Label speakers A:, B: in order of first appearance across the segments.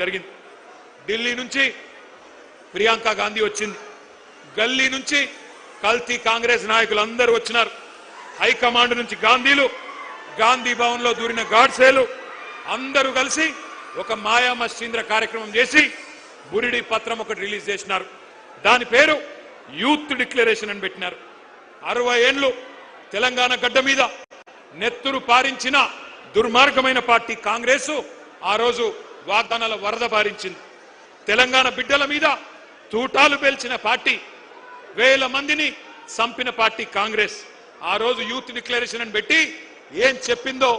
A: జరిగింది. ఢిల్లీ నుంచి ప్రియాంక గాంధీ వచ్చింది, గల్లీ నుంచి కల్తీ కాంగ్రెస్ నాయకులు అందరూ వచ్చినారు, హైకమాండ్ నుంచి గాంధీలు, గాంధీ భవన్ లో దూరిన గాడ్సేలు అందరూ కలిసి ఒక మాయా మస్తీంద్ర కార్యక్రమం చేసి బురిడి పత్రం ఒకటి రిలీజ్ చేసినారు. దాని పేరు యూత్ డిక్లరేషన్ అని పెట్టినారు. 60 ఏళ్లు తెలంగాణ గడ్డ మీద నెత్తురు పారించిన దుర్మార్గమైన పార్టీ కాంగ్రెస్ ఆ రోజు వాగ్దానాల వరద పారించింది. తెలంగాణ బిడ్డల మీద తూటాలు పేల్చిన పార్టీ, వేల మందిని చంపిన పార్టీ కాంగ్రెస్. ఆ రోజు యూత్ డిక్లరేషన్ అని పెట్టి ఏం చెప్పిందో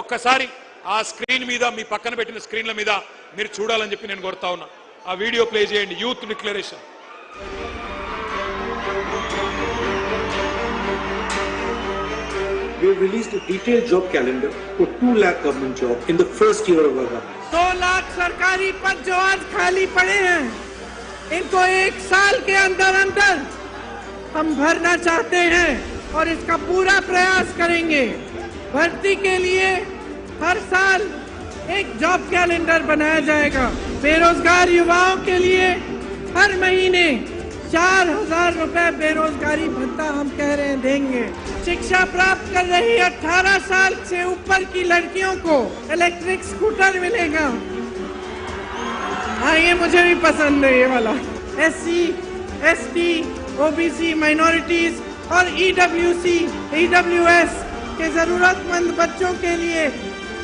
A: ఒక్కసారి ఆ స్క్రీన్ మీద, మీ పక్కన పెట్టిన స్క్రీన్ల మీద మీరు చూడాలని చెప్పి నేను కోరుతా ఉన్నా. ఆ వీడియో ప్లే చేయండి. Youth declaration.
B: We have released a detailed job calendar for 2 lakh government jobs in the first year of our government.
C: 2 lakh सरकारी पद जो आज खाली पड़े हैं, इनको 1 साल के अंदर अंदर हम भरना चाहते हैं और इसका पूरा प्रयास करेंगे। भर्ती के लिए हर साल एक जॉब कैलेंडर बनाया जाएगा। बेरोजगार युवाओं के लिए हर महीने 4000 रुपए बेरोजगारी भत्ता हम कह रहे हैं देंगे। शिक्षा प्राप्त कर रही 18 साल से ऊपर की लड़कियों को इलेक्ट्रिक स्कूटर मिलेगा। हाँ, ये मुझे भी पसंद है ये वाला। SC, ST, OBC, माइनॉरिटीज और EWS के जरूरतमंद बच्चों के लिए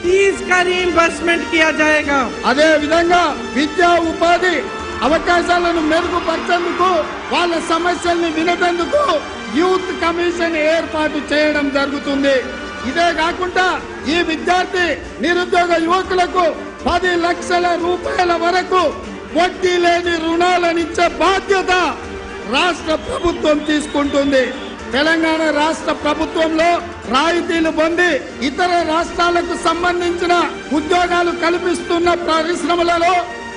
C: फीस का रीइंबर्समेंट किया जाएगा।
D: అదే విధంగా విద్యా ఉపాధి అవకాశాలను మెరుగుపరిచేందుకు, వాళ్ళ సమస్యల్ని వినేందుకు యూత్ కమిషన్ ఏర్పాటు చేయడం జరుగుతుంది. ఇదే కాకుండా ఈ విద్యార్థి నిరుద్యోగ యువకులకు 10 లక్షల రూపాయల వరకు వడ్డీ లేని రుణాలనిచ్చే బాధ్యత రాష్ట్ర ప్రభుత్వం తీసుకుంటుంది. తెలంగాణ రాష్ట్ర ప్రభుత్వంలో రాయితీలు పొంది ఇతర రాష్ట్రాలకు సంబంధించిన ఉద్యోగాలు కల్పిస్తున్న పరిశ్రమలలో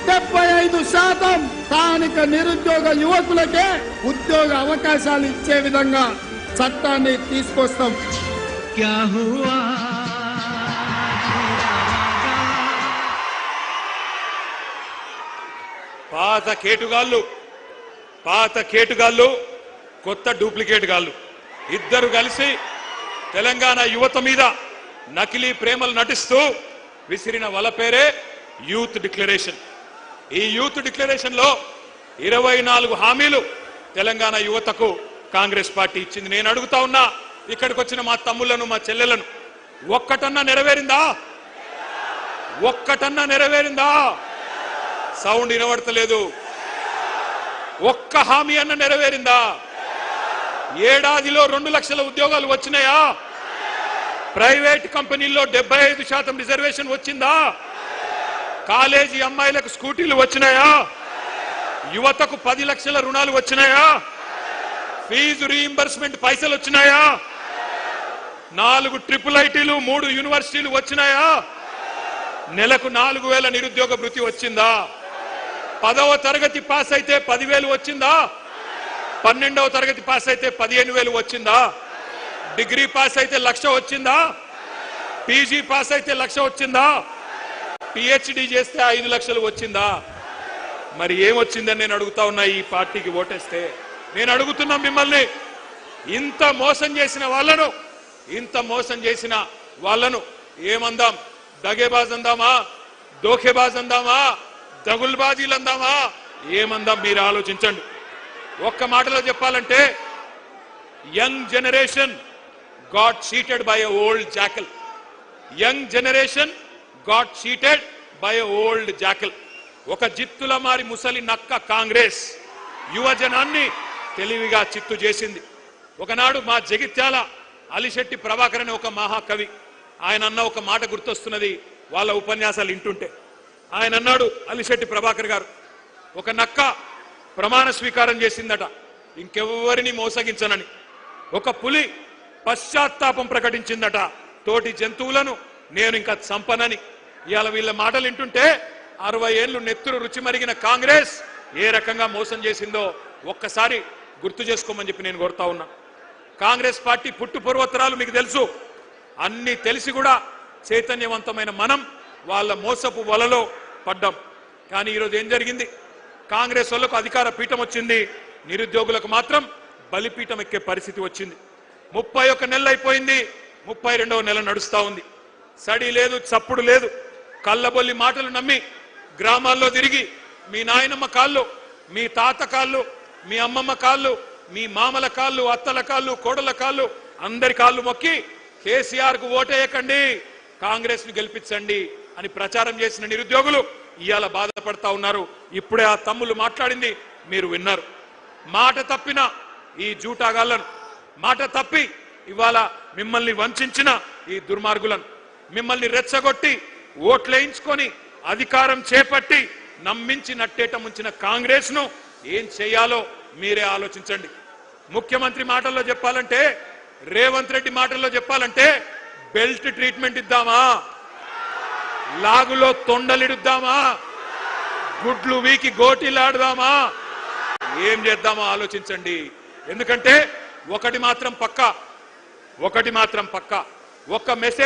D: 75% స్థానిక నిరుద్యోగ యువకులకే ఉద్యోగ అవకాశాలు ఇచ్చే విధంగా చట్టాన్ని తీసుకొస్తాం.
A: పాత కేటుగాళ్ళు కొత్త డూప్లికేట్ గాళ్ళు ఇద్దరు కలిసి తెలంగాణ యువత మీద నకిలీ ప్రేమలు నటిస్తూ విసిరిన వల పేరే యూత్ డిక్లరేషన్. ఈ యూత్ డిక్లరేషన్ లో 24 హామీలు తెలంగాణ యువతకు కాంగ్రెస్ పార్టీ ఇచ్చింది. నేను అడుగుతా ఉన్నా, ఇక్కడికి వచ్చిన మా తమ్ముళ్లను, మా చెల్లెలను, ఒక్కటన్నా నెరవేరిందా? ఒక్కటన్నా నెరవేరిందా? సౌండ్ వినబడతలేదు. ఒక్క హామీ అన్న నెరవేరిందా? ఏడాదిలో 2 లక్షల ఉద్యోగాలు వచ్చినాయా? ప్రైవేట్ కంపెనీల్లో 75% రిజర్వేషన్ వచ్చిందా? కాలేజీ అమ్మాయిలకు స్కూటీలు వచ్చినాయా? యువతకు 10 లక్షల రుణాలు వచ్చినాయా? ఫీజు రీయింబర్స్మెంట్ పైసలు వచ్చినాయా? 4 ట్రిపుల్ ఐటీలు, 3 యూనివర్సిటీలు వచ్చినాయా? నెలకు 4000 నిరుద్యోగ భృతి వచ్చిందా? 10వ తరగతి పాస్ అయితే 10,000 వచ్చిందా? 12వ తరగతి పాస్ అయితే 15,000 వచ్చిందా? డిగ్రీ పాస్ అయితే 1,00,000 వచ్చిందా? పీజీ పాస్ అయితే 1,00,000 వచ్చిందా? PhD చేస్తే 5 లక్షలు వచ్చిందా? మరి ఏమొచ్చిందని నేను అడుగుతా ఉన్నా. ఈ పార్టీకి ఓటేస్తే నేను అడుగుతున్నా మిమ్మల్ని, ఇంత మోసం చేసిన వాళ్ళను ఏమందాం? దగేబాజ్ అందామా? దోఖేబాజ్ అందామా? దగుల్బాజీలు అందామా? ఏమందాం? మీరు ఆలోచించండి. ఒక్క మాటలో చెప్పాలంటే, young generation got cheated by a old jackal. Young generation got cheated by a old jackal. ఒక జిత్తుల మారి ముసలి నక్క కాంగ్రెస్ యువజనాన్ని తెలివిగా చిత్తు చేసింది. ఒకనాడు మా జగిత్యాల అలిశెట్టి ప్రభాకర్ అనే ఒక మహాకవి, ఆయన అన్న ఒక మాట గుర్తొస్తున్నది వాళ్ళ ఉపన్యాసాలు వింటుంటే. ఆయన అన్నాడు, అలిశెట్టి ప్రభాకర్ గారు, ఒక నక్క ప్రమాణ స్వీకారం చేసిందట ఇంకెవ్వరిని మోసగించనని. ఒక పులి పశ్చాత్తాపం ప్రకటించిందట, తోటి జంతువులను నేను ఇంకా చంపనని. ఇవాళ వీళ్ళ మాటలు వింటుంటే 60 ఏళ్లు నెత్తురు రుచి మరిగిన కాంగ్రెస్ ఏ రకంగా మోసం చేసిందో ఒక్కసారి గుర్తు చేసుకోమని చెప్పి నేను కోరుతా ఉన్నా. కాంగ్రెస్ పార్టీ పుట్టు పూర్వోత్తరాలు మీకు తెలుసు. అన్ని తెలిసి కూడా చైతన్యవంతమైన మనం వాళ్ళ మోసపు వలలో పడ్డాం. కానీ ఈరోజు ఏం జరిగింది? కాంగ్రెస్ వాళ్ళకు అధికార పీఠం వచ్చింది, నిరుద్యోగులకు మాత్రం బలిపీఠం ఎక్కే పరిస్థితి వచ్చింది. 31 నెలలు అయిపోయింది, 32వ నెల నడుస్తా ఉంది. సడి లేదు, చప్పుడు లేదు. కళ్ళబొల్లి మాటలు నమ్మి గ్రామాల్లో తిరిగి మీ నాయనమ్మ కాళ్ళు, మీ తాత కాళ్ళు, మీ అమ్మమ్మ కాళ్ళు, మీ మామల కాళ్ళు, అత్తల కాళ్ళు, కోడల కాళ్ళు, అందరి కాళ్ళు మొక్కి కేసీఆర్ కు ఓటేయకండి, కాంగ్రెస్ ను గెలిపించండి అని ప్రచారం చేసిన నిరుద్యోగులు ఇవాళ బాధపడతా ఉన్నారు. ఇప్పుడే ఆ తమ్ముళ్ళు మాట్లాడింది మీరు విన్నారు. మాట తప్పిన ఈ జూటాగాళ్లను, మాట తప్పి ఇవాళ మిమ్మల్ని వంచిన ఈ దుర్మార్గులను, మిమ్మల్ని రెచ్చగొట్టి ఓట్లేయించుకొని అధికారం చేపట్టి నమ్మించి నట్టేట ముంచిన కాంగ్రెస్ ను ఏం చేయాలో మీరే ఆలోచించండి. ముఖ్యమంత్రి మాటల్లో చెప్పాలంటే, రేవంత్ రెడ్డి మాటల్లో చెప్పాలంటే, బెల్ట్ ట్రీట్మెంట్ ఇద్దామా, లాగులో తొండలిడుద్దామా, గుడ్లు వీకి గోటీలాడదామా, ఏం చేద్దామో ఆలోచించండి. ఎందుకంటే ఒకటి మాత్రం పక్కా, ఒక్క మెసేజ్